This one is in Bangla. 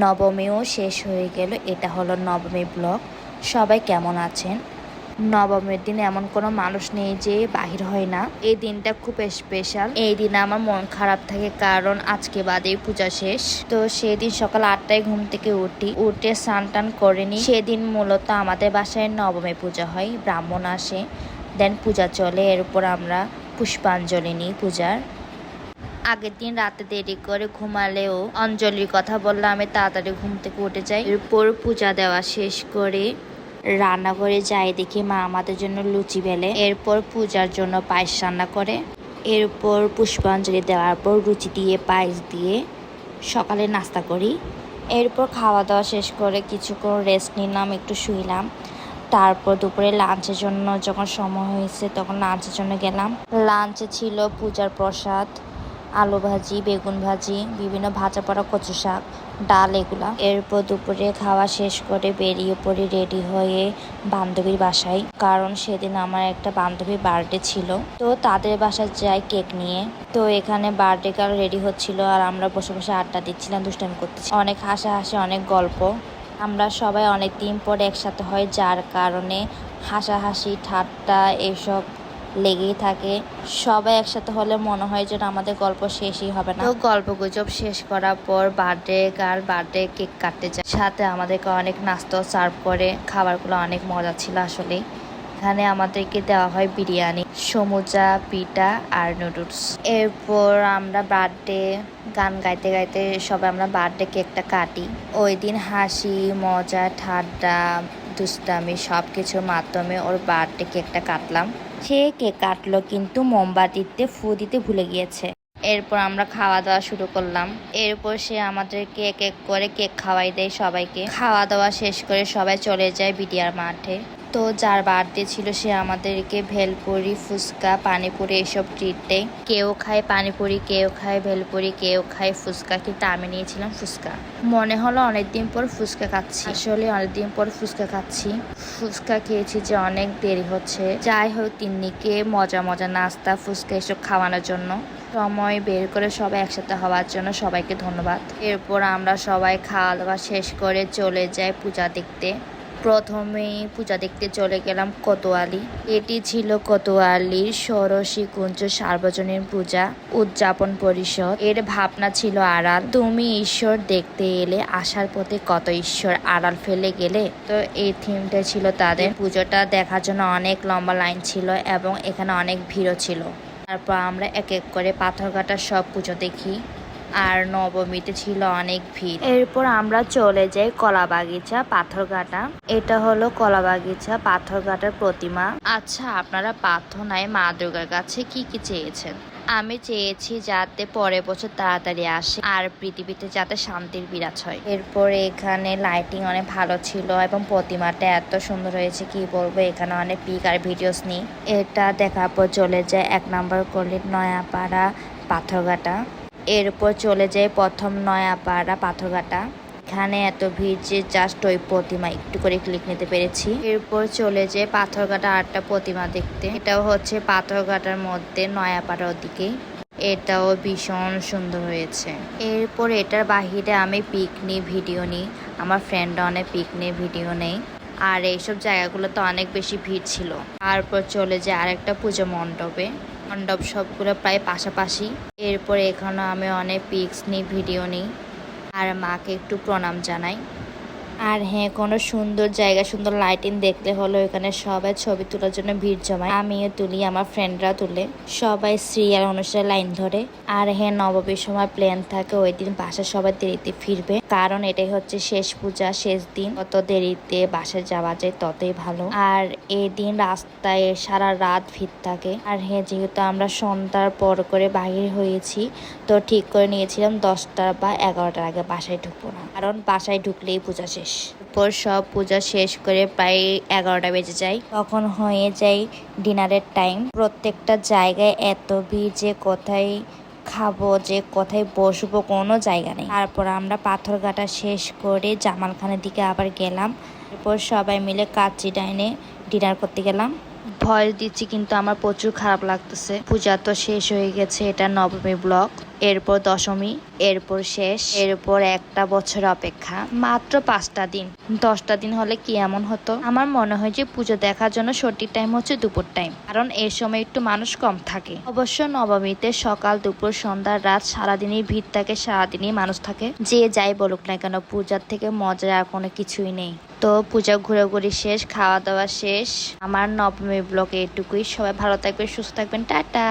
নবমীও শেষ হয়ে গেল। এটা হলো নবমী ব্লগ। সবাই কেমন আছেন? নবমীর দিন এমন কোনো মানুষ নেই যে বাহির হয় না। এই দিনটা খুব স্পেশাল। এই দিন আমার মন খারাপ থাকে, কারণ আজকে বাদেই পূজা শেষ। তো সেদিন সকাল 8টায় ঘুম থেকে উঠে স্নান টান করে নি। সেদিন মূলত আমাদের বাসায় নবমী পূজা হয়, ব্রাহ্মণ আসে, দেন পূজা চলে। এরপর আমরা পুষ্পাঞ্জলি নিই পূজার। আগের দিন রাতে দেরি করে ঘুমালেও অঞ্জলির কথা বললে আমি তাড়াতাড়ি ঘুম থেকে উঠে যাই। এরপর পূজা দেওয়া শেষ করে রান্নাঘরে যাই, দেখি মা আমাদের জন্য লুচি বেলে। এরপর পূজার জন্য পায়েস রান্না করে। এরপর পুষ্পাঞ্জলি দেওয়ার পর লুচি দিয়ে পায়েস দিয়ে সকালে নাস্তা করি। এরপর খাওয়া দাওয়া শেষ করে কিছুক্ষণ রেস্ট নিলাম, একটু শুইলাম। তারপর দুপুরে লাঞ্চের জন্য যখন সময় হয়েছে তখন লাঞ্চের জন্য গেলাম। লাঞ্চে ছিল পূজার প্রসাদ, আলু ভাজি, বেগুন ভাজি, বিভিন্ন ভাজা পড়া, কচু শাক, ডাল, এগুলা। এরপর দুপুরে খাওয়া শেষ করে বেরিয়ে পড়ি রেডি হয়ে বান্ধবীর বাসায়, কারণ সেদিন আমার একটা বান্ধবীর বার্থডে ছিল। তো তাদের বাসায় যাই কেক নিয়ে। তো এখানে বার্থডে গার্ল রেডি হচ্ছিল আর আমরা বসে বসে আড্ডা দিচ্ছিলাম, দুষ্টামি করতেছি, অনেক হাসাহাসি, অনেক গল্প। আমরা সবাই অনেক দিন পরে একসাথে হয়, যার কারণে হাসাহাসি ঠাট্টা এসব লেগেই থাকে। সবাই একসাথে হলে মনে হয় যেন আমাদের গল্প শেষই হবে না। তো গল্প গুজব শেষ করার পর বার্থডে গার্ল বার্থডে কেক কাটতে যায়, সাথে আমাদেরকে অনেক নাস্তা সার্ভ করে। খাবারগুলো অনেক মজা ছিল আসলে। এখানে আমাদেরকে দেওয়া হয় বিরিয়ানি, সমুচা, পিঠা আর নুডলস। এরপর আমরা বার্থডে গান গাইতে গাইতে সবাই আমরা বার্থডে কেকটা কাটি। ওই দিন হাসি মজা ঠাড্ডা দুষ্টামি সবকিছুর মাধ্যমে ওর বার্থডে কেকটা কাটলাম। সে কেক কাটলো কিন্তু মোমবাতিতে ফু দিতে ভুলে গিয়েছে। এরপর আমরা খাওয়া দাওয়া শুরু করলাম। এরপর সে আমাদেরকে এক এক করে কেক খাওয়াই দেয় সবাইকে। খাওয়া দাওয়া শেষ করে সবাই চলে যায় বিডিআর মাঠে। তো যার বার্থডে ছিল সে আমাদেরকে ভেলপুরি, ফুচকা, পানিপুরি এসব ট্রিট দেয়। কেউ খায় পানিপুরি, কেউ খায় ভেলপুরি, কেউ খায় ফুচকা, কিন্তু আমি নিয়েছিলাম ফুচকা। মনে হলো অনেকদিন পর ফুচকা খাচ্ছি, আসলে অনেকদিন পর ফুচকা খাচ্ছি। ফুচকা খেয়েছি যে অনেক দেরি হচ্ছে। যাই হোক, তিন্নিকে মজা মজা নাস্তা, ফুচকা এসব খাওয়ানোর জন্য সময় বের করে সবাই একসাথে হওয়ার জন্য সবাইকে ধন্যবাদ। এরপর আমরা সবাই খাওয়া দাওয়া শেষ করে চলে যাই পূজা দেখতে। প্রথমেই পূজা দেখতে চলে গেলাম কোতোয়ালি। এটি ছিল কোতোয়ালির ষোড়শী কুঞ্জ সার্বজনীন পূজা উদযাপন পরিষদ। এর ভাবনা ছিল আড়াল। তুমি ঈশ্বর দেখতে এলে, আসার পথে কত ঈশ্বর আড়াল ফেলে গেলে। তো এই থিমটা ছিল তাদের। পুজোটা দেখার জন্য অনেক লম্বা লাইন ছিল এবং এখানে অনেক ভিড়ও ছিল। তারপর আমরা এক এক করে পাথরঘাটার সব পুজো দেখি। আর নবমীতে ছিল অনেক ভিড়। এরপর আমরা চলে যাই কলাবাগিচা পাথরঘাটা। এটা হলো কলাবাগিচা পাথরঘাটার প্রতিমা। আচ্ছা, আপনারা প্রার্থনায় মা দুর্গার কাছে কি কি চেয়েছেন? আমি চেয়েছি যাতে পরের বছর তাড়াতাড়ি আসে আর পৃথিবীতে যাতে শান্তির বিরাজ হয়। এরপর এখানে লাইটিং অনেক ভালো ছিল এবং প্রতিমাটা এত সুন্দর হয়েছে কি বলবো। এখানে অনেক পিক আর ভিডিওস নিই। এটা দেখার পর চলে যায় 1 নম্বর গলির নয়াপাড়া পাথরঘাটা। এরপর চলে যায় প্রথম নয়াপাড়া পাথরঘাটা। এখানে এত ভিড় যে জাস্ট ওই প্রতিমা একটু করে ক্লিক নিতে পেরেছি। এরপর চলে যায় পাথরঘাটা আরেকটা প্রতিমা দেখতে। এটাও হচ্ছে পাথরঘাটার মধ্যে নয়াপাড়ার দিকে। এটাও ভীষণ সুন্দর হয়েছে। এরপর এটার বাহিরে আমি পিকনিক ভিডিও নিই, আমার ফ্রেন্ডরা অনেক পিকনিক ভিডিও নেই। আর এইসব জায়গাগুলোতে অনেক বেশি ভিড় ছিল। তারপর চলে যায় আরেকটা পুজো মণ্ডপে। মণ্ডপ সবগুলো প্রায় পাশাপাশি। এরপর এখানে আমি অনেক পিকস নিই, ভিডিও নিই আর মাকে একটু প্রণাম জানাই। আর হ্যাঁ, কোনো সুন্দর জায়গা, সুন্দর লাইটিং দেখলে হলো এখানে সবাই ছবি তোলার জন্য ভিড় জমায়। আমিও তুলি, আমার ফ্রেন্ডরা তুলে, সবাই সিরিয়াল অনুসারে লাইন ধরে। আর হ্যাঁ, নবমীর সময় প্ল্যান থাকে ওই দিন বাসা সবাই দেরিতে ফিরবে, কারণ এটাই হচ্ছে শেষ পূজা, শেষ দিন। যত দেরিতে বাসায় যাওয়া যায় ততই ভালো। আর এই দিন রাস্তায় সারা রাত ভিড় থাকে। আর হ্যাঁ, যেহেতু আমরা সন্ধ্যার পর করে বাহির হয়েছি, তো ঠিক করে নিয়েছিলাম 10টা বা 11টার আগে বাসায় ঢুকবো না, কারণ বাসায় ঢুকলেই পূজা শেষ। এরপর সব পূজা শেষ করে প্রায় 11টা বেজে যায়, তখন হয়ে যায় ডিনারের টাইম। প্রত্যেকটা জায়গায় এত ভিড় যে কোথায় খাবো, যে কোথায় বসবো কোনো জায়গা নেই। তারপর আমরা পাথরঘাটা শেষ করে জামালখানের দিকে আবার গেলাম। এরপর সবাই মিলে কাচ্চি ডাইনে ডিনার করতে গেলাম। ভয়েস দিচ্ছি কিন্তু আমার প্রচুর খারাপ লাগতেছে। পূজা তো শেষ হয়ে গেছে। এটা নবমী ব্লগ। এরপর দশমী, এরপর শেষ, এরপর একটা বছর অপেক্ষা, মাত্র 5টা দিন। 10টা দিন হলে কি এমন হতো? আমার মনে হয় যে পুজো দেখার জন্য সঠিক টাইম হচ্ছে দুপুর টাইম, কারণ এই সময় একটু মানুষ কম থাকে। অবশ্য নবমীতে সকাল দুপুর সন্ধ্যা রাত সারাদিনই ভিড় থাকে, সারাদিনই মানুষ থাকে। যে যাই বলুক না কেন, পূজার থেকে মজার আর কোনো কিছুই নেই। তো পূজা ঘোরাঘুরি শেষ, খাওয়া দাওয়া শেষ। আমার নবমী ব্লগে এটুকুই। সবাই ভালো থাকবেন, সুস্থ থাকবেন, টাটা।